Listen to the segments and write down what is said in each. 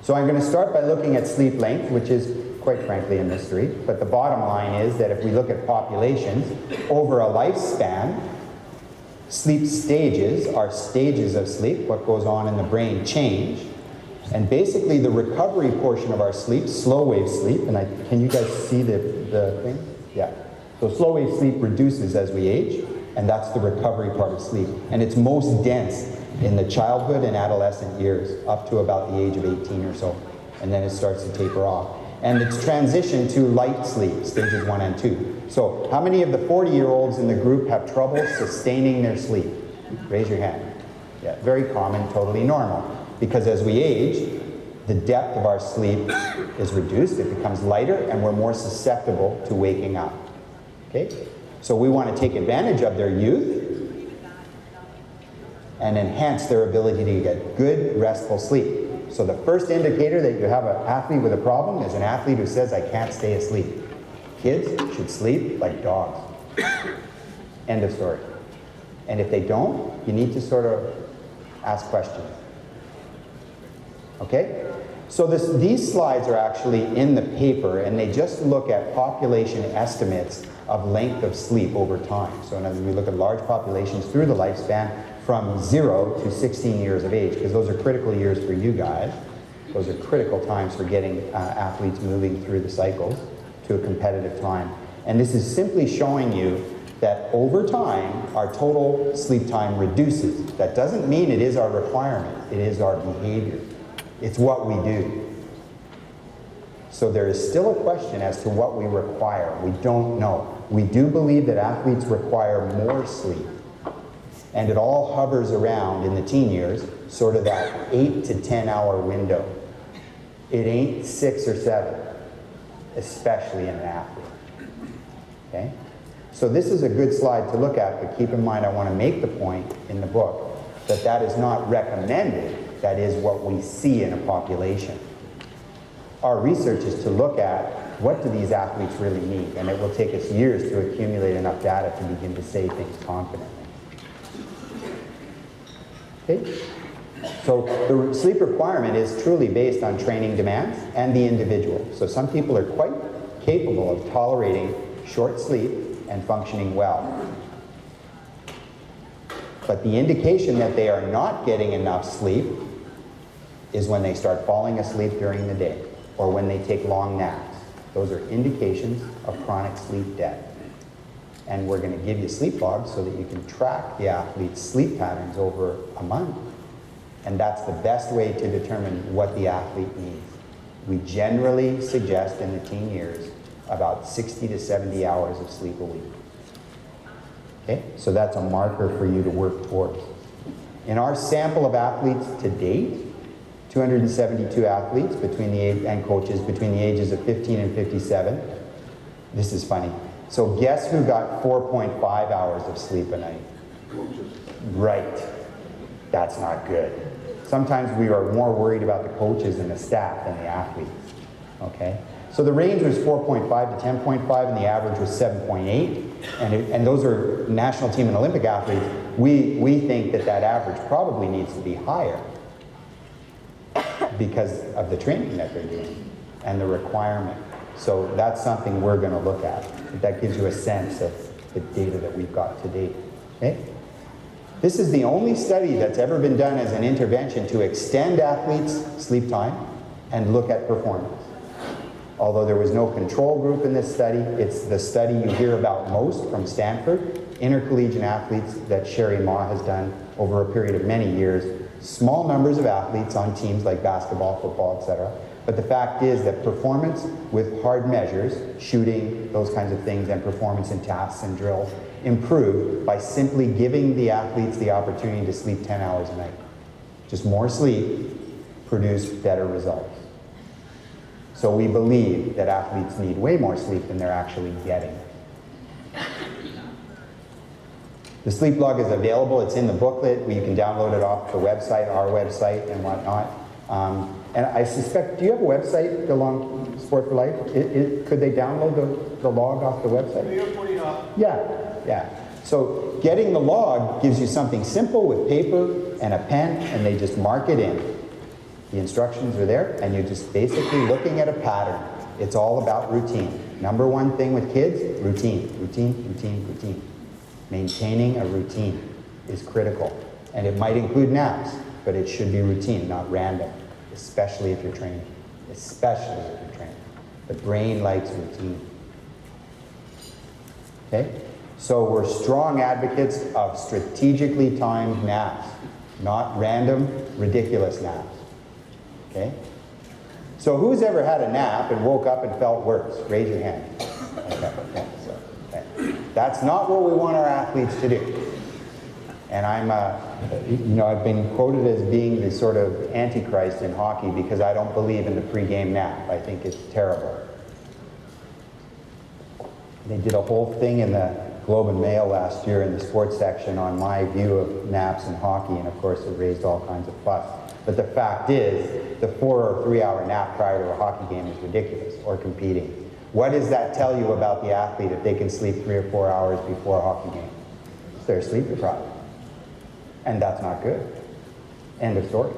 So I'm going to start by looking at sleep length, which is quite frankly a mystery, but the bottom line is that if we look at populations over a lifespan, sleep stages are stages of sleep, what goes on in the brain change, and basically the recovery portion of our sleep, slow wave sleep, and can you guys see the thing? Yeah. So slow wave sleep reduces as we age, and that's the recovery part of sleep. And it's most dense in the childhood and adolescent years, up to about the age of 18 or so, and then it starts to taper off. And it's transitioned to light sleep, stages 1 and 2. So how many of the 40-year-olds in the group have trouble sustaining their sleep? Raise your hand. Yeah, very common, totally normal. Because as we age, the depth of our sleep is reduced, it becomes lighter, and we're more susceptible to waking up. Okay? So we want to take advantage of their youth and enhance their ability to get good, restful sleep. So the first indicator that you have an athlete with a problem is an athlete who says, I can't stay asleep. Kids should sleep like dogs. End of story. And if they don't, you need to sort of ask questions. Okay? So these slides are actually in the paper, and they just look at population estimates of length of sleep over time. So in other words, we look at large populations through the lifespan from 0 to 16 years of age, because those are critical years for you guys. Those are critical times for getting athletes moving through the cycles to a competitive time. And this is simply showing you that over time, our total sleep time reduces. That doesn't mean it is our requirement. It is our behavior. It's what we do. So there is still a question as to what we require. We don't know. We do believe that athletes require more sleep. And it all hovers around, in the teen years, sort of that 8 to 10 hour window. It ain't 6 or 7, especially in an athlete. Okay? So this is a good slide to look at, but keep in mind I want to make the point in the book that that is not recommended, that is what we see in a population. Our research is to look at what do these athletes really need, and it will take us years to accumulate enough data to begin to say things confidently. Okay? So the sleep requirement is truly based on training demands and the individual. So some people are quite capable of tolerating short sleep and functioning well. But the indication that they are not getting enough sleep is when they start falling asleep during the day or when they take long naps. Those are indications of chronic sleep debt. And we're going to give you sleep logs so that you can track the athlete's sleep patterns over a month. And that's the best way to determine what the athlete needs. We generally suggest in the teen years about 60 to 70 hours of sleep a week. Okay? So that's a marker for you to work towards. In our sample of athletes to date, 272 athletes between the age, and coaches between the ages of 15 and 57. This is funny. So guess who got 4.5 hours of sleep a night? Right. That's not good. Sometimes we are more worried about the coaches and the staff than the athletes. Okay? So the range was 4.5 to 10.5, and the average was 7.8. And those are national team and Olympic athletes. We think that that average probably needs to be higher because of the training that they're doing and the requirement. So that's something we're going to look at. That gives you a sense of the data that we've got to date. Okay? This is the only study that's ever been done as an intervention to extend athletes' sleep time and look at performance. Although there was no control group in this study, it's the study you hear about most from Stanford, intercollegiate athletes that Sherry Ma has done over a period of many years. Small numbers of athletes on teams like basketball, football, etc. But the fact is that performance with hard measures, shooting, those kinds of things, and performance in tasks and drills improve by simply giving the athletes the opportunity to sleep 10 hours a night. Just more sleep produced better results. So we believe that athletes need way more sleep than they're actually getting. The sleep log is available. It's in the booklet. You can download it off the website, our website, and whatnot. And I suspect, do you have a website, Along Sport for Life? Could they download the log off the website? Yeah. So getting the log gives you something simple with paper and a pen, and they just mark it in. The instructions are there, and you're just basically looking at a pattern. It's all about routine. Number one thing with kids, routine, routine, routine, routine. Maintaining a routine is critical. And it might include naps, but it should be routine, not random, especially if you're training. Especially if you're training. The brain likes routine. Okay? So we're strong advocates of strategically timed naps, not random, ridiculous naps. Okay? So who's ever had a nap and woke up and felt worse? Raise your hand. Okay. That's not what we want our athletes to do. And I've been quoted as being the sort of antichrist in hockey because I don't believe in the pregame nap. I think it's terrible. They did a whole thing in the Globe and Mail last year in the sports section on my view of naps in hockey, and of course it raised all kinds of fuss. But the fact is, the 4 or 3 hour nap prior to a hockey game is ridiculous, or competing. What does that tell you about the athlete if they can sleep 3 or 4 hours before a hockey game? They're sleep deprived. And that's not good. End of story.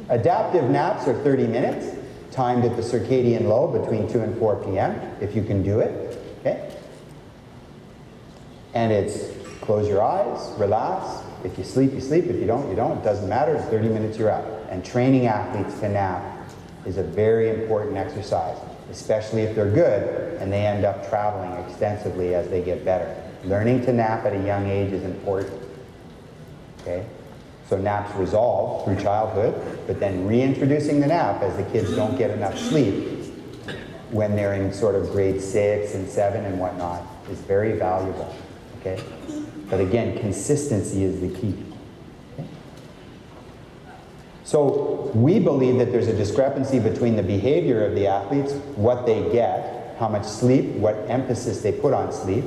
Adaptive naps are 30 minutes, timed at the circadian low between 2 and 4 p.m., if you can do it. Okay? And it's close your eyes, relax. If you sleep, you sleep. If you don't, you don't. It doesn't matter. In 30 minutes, you're out. And training athletes to nap is a very important exercise, especially if they're good and they end up traveling extensively as they get better. Learning to nap at a young age is important. Okay? So naps resolve through childhood, but then reintroducing the nap as the kids don't get enough sleep when they're in sort of grade 6 and 7 and whatnot is very valuable. Okay? But again, consistency is the key. Okay? So we believe that there's a discrepancy between the behavior of the athletes, what they get, how much sleep, what emphasis they put on sleep,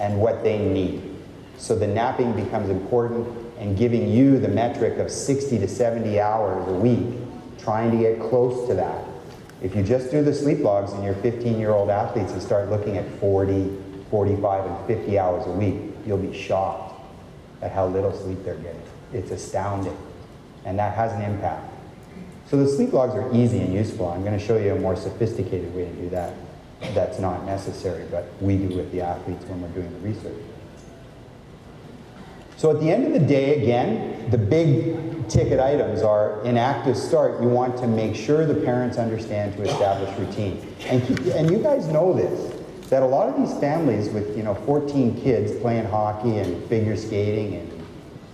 and what they need. So the napping becomes important, and giving you the metric of 60 to 70 hours a week, trying to get close to that. If you just do the sleep logs in your 15-year-old athletes and start looking at 40, 45, and 50 hours a week, you'll be shocked at how little sleep they're getting. It's astounding. And that has an impact. So the sleep logs are easy and useful. I'm going to show you a more sophisticated way to do that. That's not necessary, but we do with the athletes when we're doing the research. So at the end of the day, again, the big ticket items are, in active start, you want to make sure the parents understand to establish routine. And you guys know this, that a lot of these families with 14 kids playing hockey and figure skating and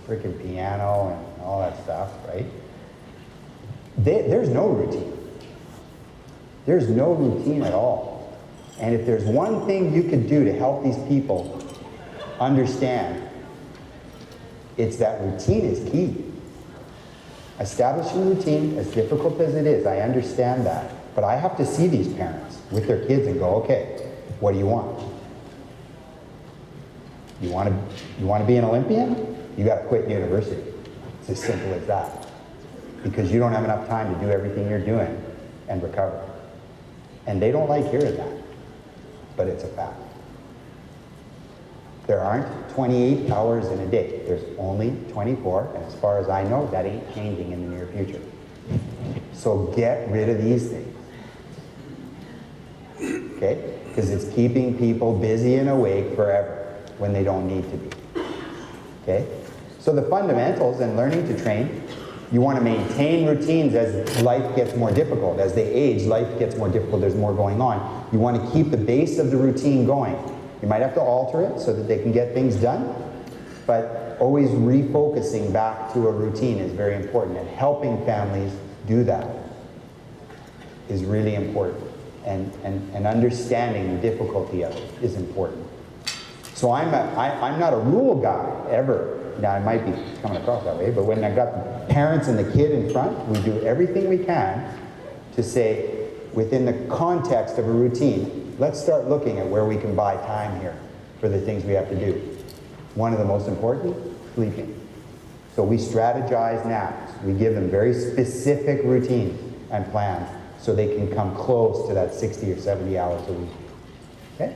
freaking piano and all that stuff, right? There's no routine. There's no routine at all. And if there's one thing you could do to help these people understand, it's that routine is key. Establishing routine, as difficult as it is, I understand that. But I have to see these parents with their kids and go, okay, what do you want? You want to be an Olympian? You got to quit university. It's as simple as that. Because you don't have enough time to do everything you're doing and recover. And they don't like hearing that. But it's a fact. There aren't 28 hours in a day. There's only 24, and as far as I know, that ain't changing in the near future. So get rid of these things. Okay? Because it's keeping people busy and awake forever when they don't need to be. Okay? So the fundamentals and learning to train, you want to maintain routines as life gets more difficult. As they age, life gets more difficult, there's more going on. You want to keep the base of the routine going. You might have to alter it so that they can get things done, but always refocusing back to a routine is very important, and helping families do that is really important, and understanding the difficulty of it is important. So I'm not a rule guy, ever. Now, I might be coming across that way, but when I've got the parents and the kid in front, we do everything we can to say, within the context of a routine, let's start looking at where we can buy time here for the things we have to do. One of the most important, sleeping. So we strategize naps. We give them very specific routines and plans so they can come close to that 60 or 70 hours a week. Okay?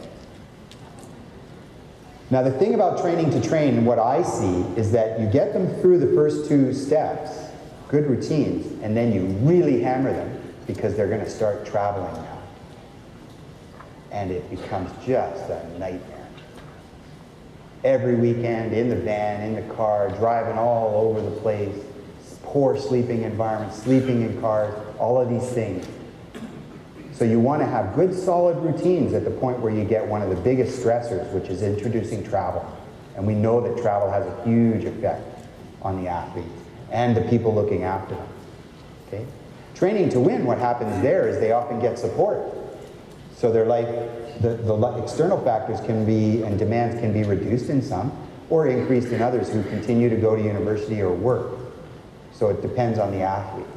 Now the thing about training to train, and what I see, is that you get them through the first two steps, good routines, and then you really hammer them because they're going to start traveling now. And it becomes just a nightmare. Every weekend, in the van, in the car, driving all over the place, poor sleeping environments, sleeping in cars, all of these things. So you want to have good, solid routines at the point where you get one of the biggest stressors, which is introducing travel. And we know that travel has a huge effect on the athletes and the people looking after them. Okay? Training to win, what happens there is they often get support. So their life, the external factors can be, and demands can be reduced in some, or increased in others who continue to go to university or work. So it depends on the athlete.